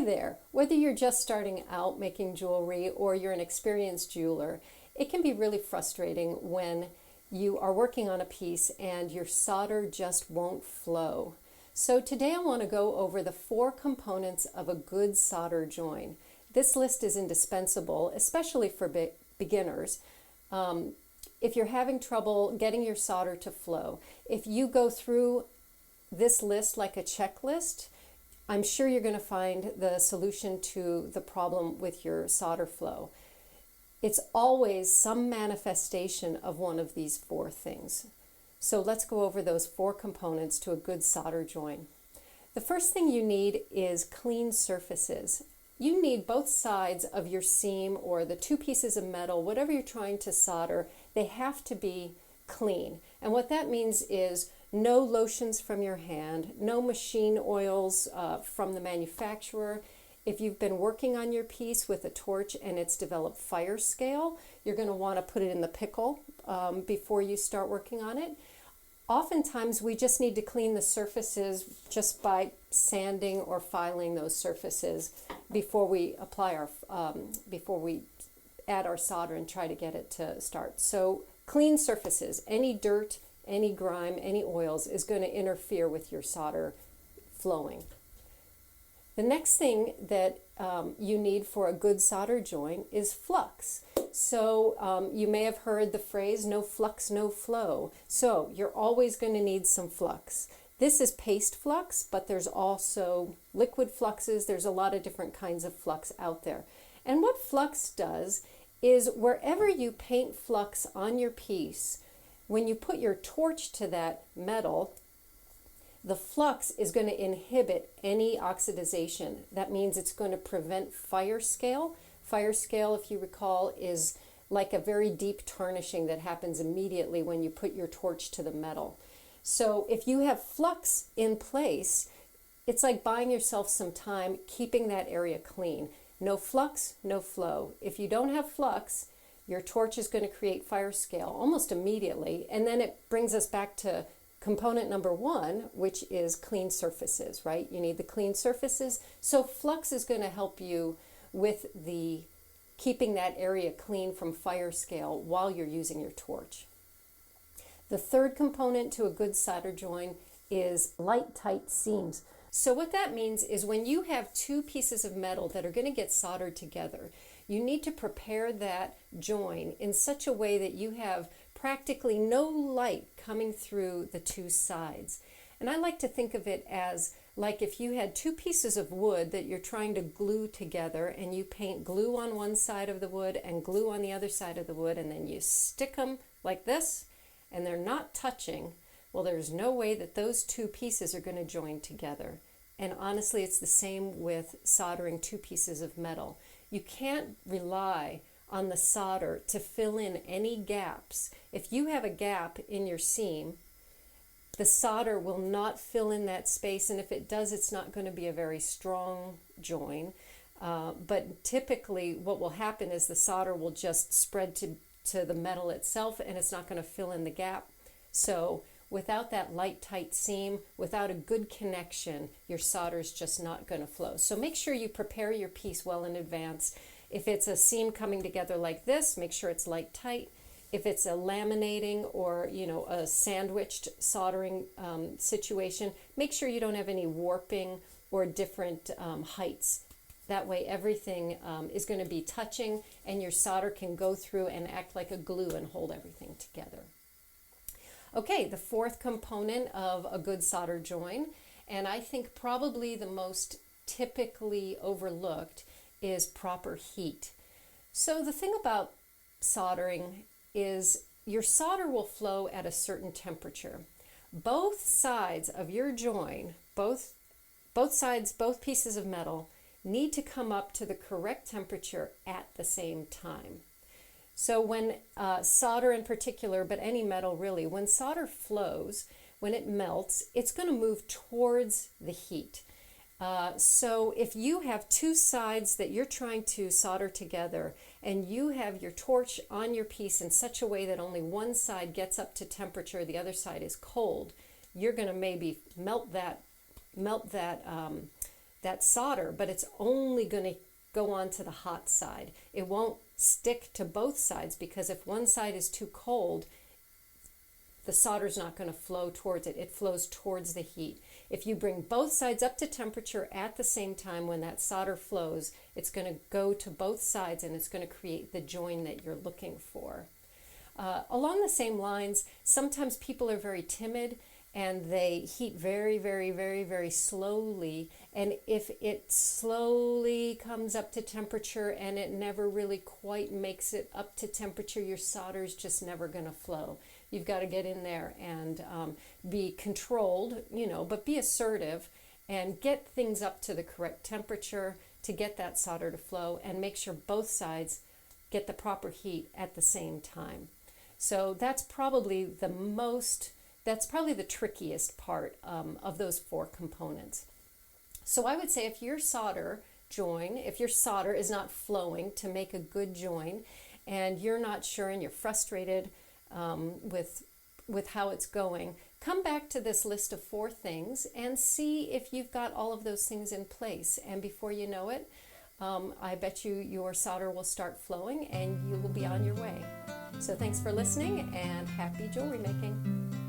Hi there. Whether you're just starting out making jewelry or you're an experienced jeweler, it can be really frustrating when you are working on a piece and your solder just won't flow. So today I want to go over the 4 components of a good solder join. This list is indispensable, especially for beginners. If you're having trouble getting your solder to flow, if you go through this list like a checklist, I'm sure you're going to find the solution to the problem with your solder flow. It's always some manifestation of one of these 4 things. So let's go over those 4 components to a good solder join. The first thing you need is clean surfaces. You need both sides of your seam or the 2 pieces of metal, whatever you're trying to solder, they have to be clean. And what that means is no lotions from your hand, no machine oils from the manufacturer. If you've been working on your piece with a torch and it's developed fire scale, you're going to want to put it in the pickle before you start working on it. Oftentimes we just need to clean the surfaces just by sanding or filing those surfaces before we apply before we add our solder and try to get it to start. So clean surfaces, any dirt, any grime, any oils is going to interfere with your solder flowing. The next thing that you need for a good solder join is flux. So you may have heard the phrase, no flux, no flow. So you're always going to need some flux. This is paste flux, but there's also liquid fluxes. There's a lot of different kinds of flux out there. And what flux does is wherever you paint flux on your piece, when you put your torch to that metal, the flux is going to inhibit any oxidization. That means it's going to prevent fire scale. Fire scale, if you recall, is like a very deep tarnishing that happens immediately when you put your torch to the metal. So if you have flux in place, it's like buying yourself some time, keeping that area clean. No flux, no flow. If you don't have flux, your torch is going to create fire scale almost immediately. And then it brings us back to component number 1, which is clean surfaces, right? You need the clean surfaces. So flux is going to help you with the keeping that area clean from fire scale while you're using your torch. The third component to a good solder join is light, tight seams. So what that means is when you have 2 pieces of metal that are going to get soldered together, you need to prepare that join in such a way that you have practically no light coming through the 2 sides. And I like to think of it as like if you had 2 pieces of wood that you're trying to glue together and you paint glue on one side of the wood and glue on the other side of the wood, and then you stick them like this and they're not touching. Well, there's no way that those 2 pieces are going to join together. And honestly, it's the same with soldering 2 pieces of metal. You can't rely on the solder to fill in any gaps. If you have a gap in your seam, the solder will not fill in that space, and if it does, it's not going to be a very strong join. But typically what will happen is the solder will just spread to the metal itself, and it's not going to fill in the gap. So without that light, tight seam, without a good connection, your solder is just not going to flow. So make sure you prepare your piece well in advance. If it's a seam coming together like this, make sure it's light, tight. If it's a laminating or a sandwiched soldering situation, make sure you don't have any warping or different heights. That way everything is going to be touching and your solder can go through and act like a glue and hold everything together. Okay, the 4th component of a good solder join, and I think probably the most typically overlooked, is proper heat. So the thing about soldering is your solder will flow at a certain temperature. Both sides of your join, both pieces of metal, need to come up to the correct temperature at the same time. So when solder in particular, but any metal really, when solder flows, when it melts, it's going to move towards the heat. So if you have 2 sides that you're trying to solder together and you have your torch on your piece in such a way that only one side gets up to temperature, the other side is cold, you're going to maybe melt that that solder, but it's only going to go onto the hot side. It won't stick to both sides, because if one side is too cold, the solder's not going to flow towards it. It flows towards the heat. If you bring both sides up to temperature at the same time, when that solder flows, it's going to go to both sides and it's going to create the join that you're looking for. Along the same lines, sometimes people are very timid and they heat very, very, very, very slowly. And if it slowly comes up to temperature and it never really quite makes it up to temperature, your solder's just never going to flow. You've got to get in there and be controlled, but be assertive and get things up to the correct temperature to get that solder to flow, and make sure both sides get the proper heat at the same time. So that's probably the trickiest part of those 4 components. So I would say if your solder is not flowing to make a good join, and you're not sure and you're frustrated with how it's going, come back to this list of 4 things and see if you've got all of those things in place. And before you know it, I bet your solder will start flowing and you will be on your way. So thanks for listening, and happy jewelry making.